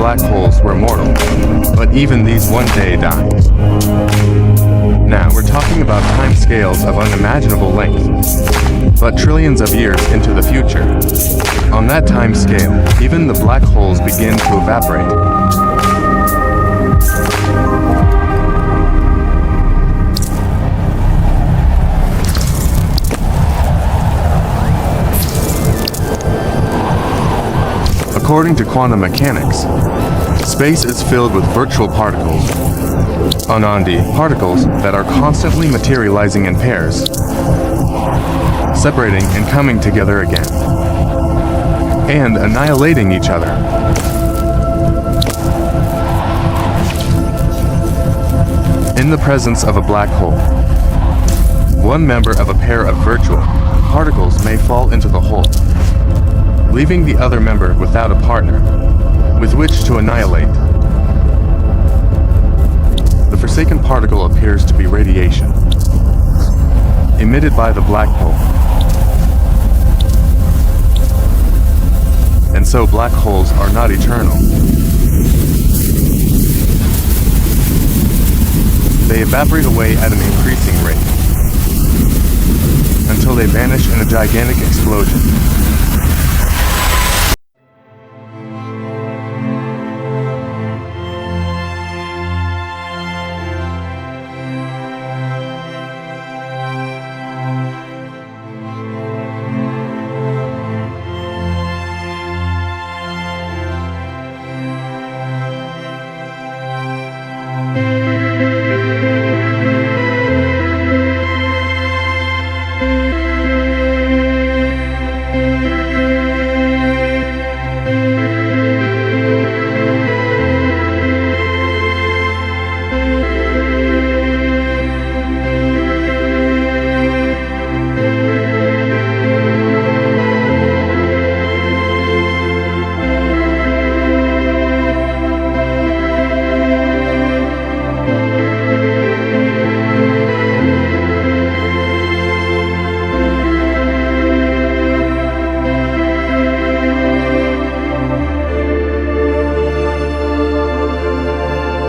black holes were mortal, but even these one day die. Now we're talking about time scales of unimaginable length, but trillions of years into the future. On that time scale, even the black holes begin to evaporate. According to quantum mechanics, space is filled with virtual particles, unandi particles that are constantly materializing in pairs, separating and coming together again, and annihilating each other. In the presence of a black hole, one member of a pair of virtual particles may fall into the hole, leaving the other member without a partner with which to annihilate. The forsaken particle appears to be radiation emitted by the black hole. And so black holes are not eternal. They evaporate away at an increasing rate until they vanish in a gigantic explosion.